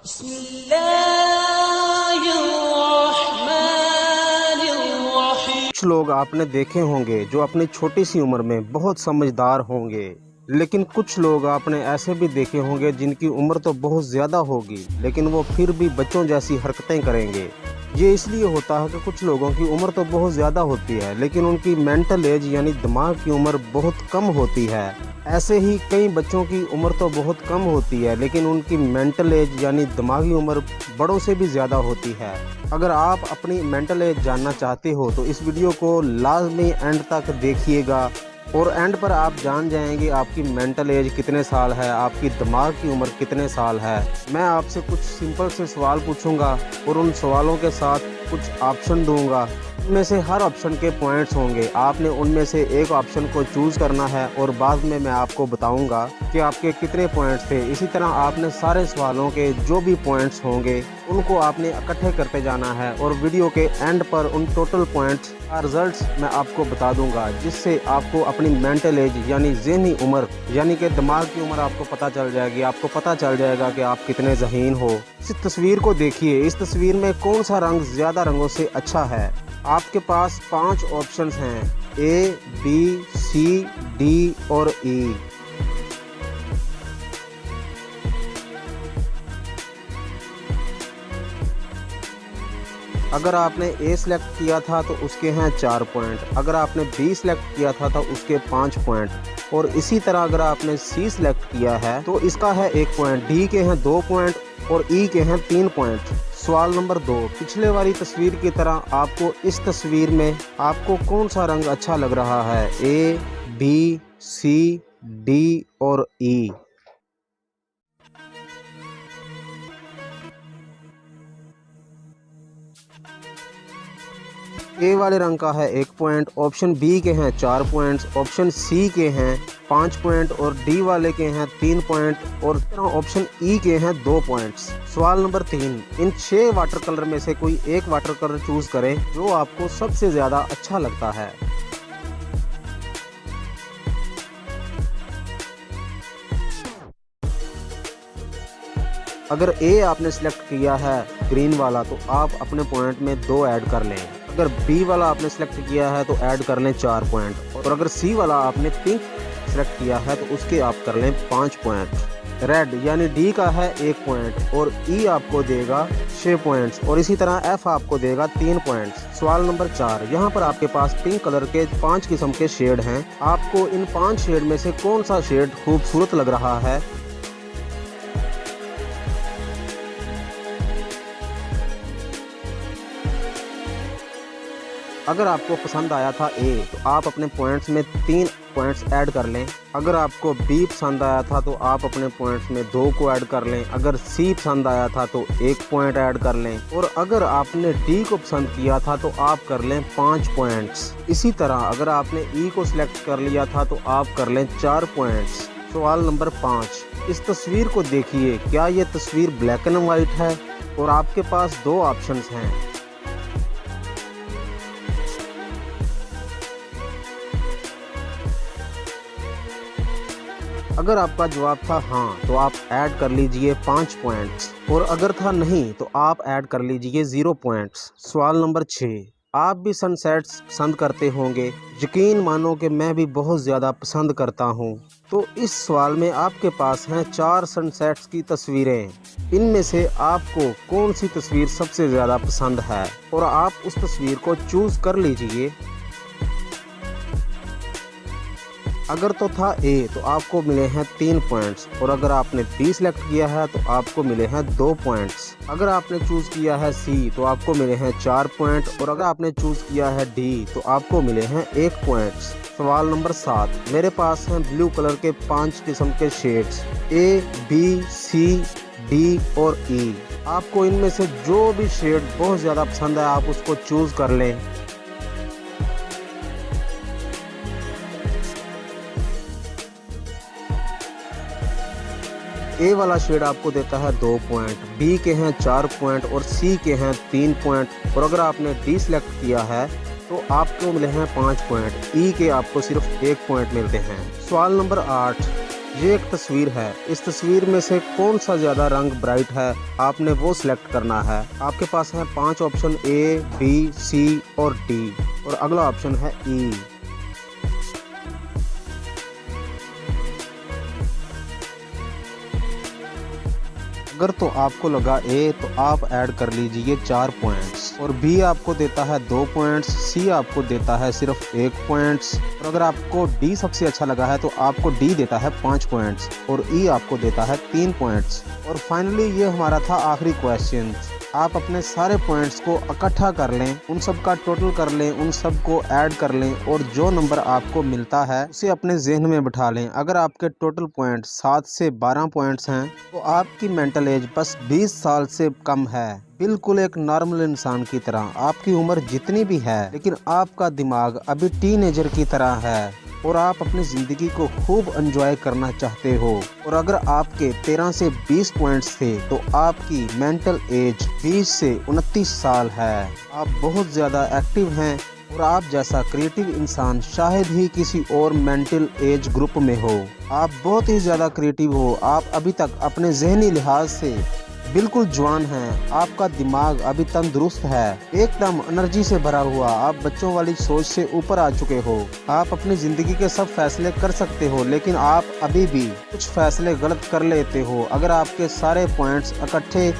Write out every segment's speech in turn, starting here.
कुछ लोग आपने देखे होंगे जो अपनी छोटी सी उम्र में बहुत समझदार होंगे, लेकिन कुछ लोग आपने ऐसे भी देखे होंगे जिनकी उम्र तो बहुत ज़्यादा होगी लेकिन वो फिर भी बच्चों जैसी हरकतें करेंगे। ये इसलिए होता है कि कुछ लोगों की उम्र तो बहुत ज़्यादा होती है लेकिन उनकी मेंटल एज यानी दिमाग की उम्र बहुत कम होती है। ऐसे ही कई बच्चों की उम्र तो बहुत कम होती है लेकिन उनकी मेंटल एज यानी दिमागी उम्र बड़ों से भी ज़्यादा होती है। अगर आप अपनी मेंटल एज जानना चाहते हो तो इस वीडियो को लाजमी एंड तक देखिएगा और एंड पर आप जान जाएंगे आपकी मेंटल एज कितने साल है, आपकी दिमाग की उम्र कितने साल है। मैं आपसे कुछ सिंपल से सवाल पूछूंगा और उन सवालों के साथ कुछ ऑप्शन दूंगा। उनमें से हर ऑप्शन के पॉइंट्स होंगे, आपने उनमें से एक ऑप्शन को चूज़ करना है और बाद में मैं आपको बताऊंगा कि आपके कितने पॉइंट्स थे। इसी तरह आपने सारे सवालों के जो भी पॉइंट्स होंगे उनको आपने इकट्ठे करते जाना है और वीडियो के एंड पर उन टोटल पॉइंट्स का रिजल्ट्स मैं आपको बता दूंगा, जिससे आपको अपनी मेंटल एज यानी ज़हनी उम्र यानी कि दिमाग की उम्र आपको पता चल जाएगी। आपको पता चल जाएगा कि आप कितने ज़हीन हो। इस तस्वीर को देखिए, इस तस्वीर में कौन सा रंग ज़्यादा रंगों से अच्छा है। आपके पास 5 ऑप्शंस हैं, ए, बी, सी, डी और ई। अगर आपने ए सिलेक्ट किया था तो उसके हैं 4 पॉइंट, अगर आपने बी सिलेक्ट किया था तो उसके 5 पॉइंट और इसी तरह अगर आपने सी सिलेक्ट किया है तो इसका है 1 पॉइंट, डी के हैं 2 पॉइंट और ई के हैं 3 पॉइंट। सवाल नंबर 2, पिछले वाली तस्वीर की तरह आपको इस तस्वीर में आपको कौन सा रंग अच्छा लग रहा है, ए, बी, सी, डी और ई। ए वाले रंग का है 1 पॉइंट, ऑप्शन बी के हैं 4 पॉइंट्स, ऑप्शन सी के हैं 5 पॉइंट और डी वाले के हैं 3 पॉइंट और ऑप्शन ई के हैं 2 पॉइंट्स। सवाल नंबर 3, इन 6 वाटर कलर में से कोई एक वाटर कलर चूज करें जो आपको सबसे ज्यादा अच्छा लगता है। अगर ए आपने सिलेक्ट किया है ग्रीन वाला तो आप अपने पॉइंट में 2 ऐड कर लें। अगर बी वाला आपने सिलेक्ट किया है तो ऐड कर लें 4 पॉइंट और अगर सी वाला आपने पिंक सिलेक्ट किया है तो उसके आप कर लें 5 पॉइंट। रेड यानी डी का है 1 पॉइंट और ई आपको देगा 6 पॉइंट्स और इसी तरह एफ आपको देगा 3 पॉइंट्स। सवाल नंबर 4, यहाँ पर आपके पास पिंक कलर के 5 किस्म के शेड हैं। आपको इन 5 शेड में से कौन सा शेड खूबसूरत लग रहा है। अगर आपको पसंद आया था ए तो आप अपने पॉइंट्स में 3 पॉइंट्स ऐड कर लें। अगर आपको बी पसंद आया था तो आप अपने पॉइंट्स में 2 को ऐड कर लें। अगर सी पसंद आया था तो 1 पॉइंट ऐड कर लें और अगर आपने डी को पसंद किया था तो आप कर लें 5 पॉइंट्स। इसी तरह अगर आपने ई को सिलेक्ट कर लिया था तो आप कर लें 4 पॉइंट्स। सवाल नंबर 5, इस तस्वीर को देखिए, क्या ये तस्वीर ब्लैक एंड वाइट है और आपके पास 2 ऑप्शंस हैं। अगर आपका जवाब था हाँ तो आप ऐड कर लीजिए 5 पॉइंट्स और अगर था नहीं तो आप ऐड कर लीजिए 0 पॉइंट्स। सवाल नंबर 6, आप भी सनसेट्स पसंद करते होंगे, यकीन मानो कि मैं भी बहुत ज़्यादा पसंद करता हूँ। तो इस सवाल में आपके पास हैं 4 सनसेट्स की तस्वीरें। इनमें से आपको कौन सी तस्वीर सबसे ज़्यादा पसंद है और आप उस तस्वीर को चूज़ कर लीजिए। अगर तो था ए तो आपको मिले हैं 3 पॉइंट्स और अगर आपने बी सिलेक्ट किया है तो आपको मिले हैं 2 पॉइंट्स। अगर आपने चूज़ किया है सी तो आपको मिले हैं 4 पॉइंट और अगर आपने चूज़ किया है डी तो आपको मिले हैं 1 पॉइंट। सवाल नंबर 7, मेरे पास हैं ब्लू कलर के 5 किस्म के शेड्स, ए, बी, सी, डी और ई। आपको इनमें से जो भी शेड बहुत ज़्यादा पसंद है आप उसको चूज़ कर लें। ए वाला शेड आपको देता है 2 पॉइंट, बी के हैं 4 पॉइंट और सी के हैं 3 पॉइंट और अगर आपने डी सिलेक्ट किया है तो आपको मिले हैं 5 पॉइंट। ई के आपको सिर्फ 1 पॉइंट मिलते हैं। सवाल नंबर 8, ये एक तस्वीर है। इस तस्वीर में से कौन सा ज्यादा रंग ब्राइट है, आपने वो सिलेक्ट करना है। आपके पास है 5 ऑप्शन A, B, C और D और अगला ऑप्शन है E। अगर तो आपको लगा A तो आप ऐड कर लीजिए 4 पॉइंट्स और B आपको देता है 2 पॉइंट्स, C आपको देता है सिर्फ 1 पॉइंट्स और अगर आपको D सबसे अच्छा लगा है तो आपको D देता है 5 पॉइंट्स और E आपको देता है 3 पॉइंट्स। और फाइनली ये हमारा था आखिरी क्वेश्चन। आप अपने सारे पॉइंट्स को इकट्ठा कर लें, उन सब का टोटल कर लें, उन सब को ऐड कर लें और जो नंबर आपको मिलता है उसे अपने जहन में बिठा लें। अगर आपके टोटल पॉइंट 7 से 12 पॉइंट्स हैं तो आपकी मेंटल एज बस 20 साल से कम है, बिल्कुल एक नॉर्मल इंसान की तरह। आपकी उम्र जितनी भी है लेकिन आपका दिमाग अभी टीनेजर की तरह है और आप अपनी ज़िंदगी को खूब एंजॉय करना चाहते हो। और अगर आपके 13 से 20 पॉइंट्स थे तो आपकी मेंटल एज 20 से 29 साल है। आप बहुत ज़्यादा एक्टिव हैं और आप जैसा क्रिएटिव इंसान शायद ही किसी और मेंटल एज ग्रुप में हो। आप बहुत ही ज़्यादा क्रिएटिव हो। आप अभी तक अपने जहनी लिहाज से बिल्कुल जवान हैं। आपका दिमाग अभी तंदुरुस्त है, एकदम एनर्जी से भरा हुआ। आप बच्चों वाली सोच से ऊपर आ चुके हो। आप अपनी जिंदगी के सब फैसले कर सकते हो लेकिन आप अभी भी कुछ फैसले गलत कर लेते हो। अगर आपके सारे पॉइंट्स इकट्ठे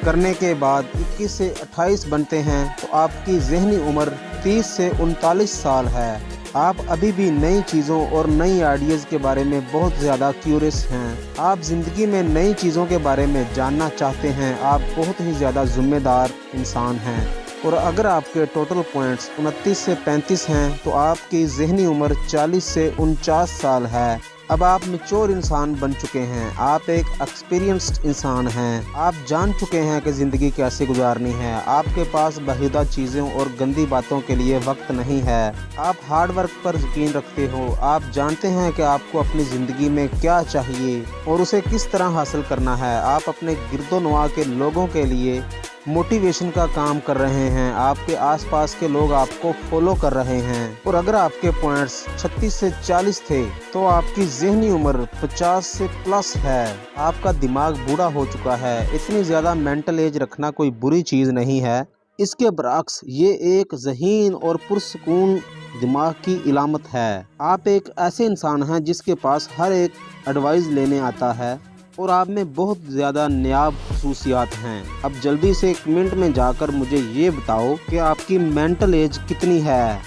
करने के बाद 21 से 28 बनते हैं तो आपकी जहनी उम्र 30 से 39 साल है। आप अभी भी नई चीज़ों और नई आइडियाज़ के बारे में बहुत ज़्यादा क्यूरियस हैं। आप ज़िंदगी में नई चीज़ों के बारे में जानना चाहते हैं। आप बहुत ही ज़्यादा जिम्मेदार इंसान हैं। और अगर आपके टोटल पॉइंट्स 29 से 35 हैं तो आपकी जहनी उम्र 40 से 49 साल है। अब आप मैच्योर इंसान बन चुके हैं। आप एक एक्सपीरियंस्ड इंसान हैं। आप जान चुके हैं कि ज़िंदगी कैसे गुजारनी है। आपके पास बेहुदा चीज़ों और गंदी बातों के लिए वक्त नहीं है। आप हार्ड वर्क पर यकीन रखते हो। आप जानते हैं कि आपको अपनी ज़िंदगी में क्या चाहिए और उसे किस तरह हासिल करना है। आप अपने गिरदोनवा के लोगों के लिए मोटिवेशन का काम कर रहे हैं। आपके आसपास के लोग आपको फॉलो कर रहे हैं। और अगर आपके पॉइंट्स 36 से 40 थे तो आपकी जहनी उम्र 50 से प्लस है। आपका दिमाग बूढ़ा हो चुका है। इतनी ज़्यादा मेंटल एज रखना कोई बुरी चीज़ नहीं है। इसके बरअक्स ये एक ज़हीन और पुरसकून दिमाग की इलामत है। आप एक ऐसे इंसान हैं जिसके पास हर एक एडवाइस लेने आता है और आप में बहुत ज़्यादा नायाब खसूसियात हैं। अब जल्दी से कमेंट में जाकर मुझे ये बताओ कि आपकी मेंटल एज कितनी है।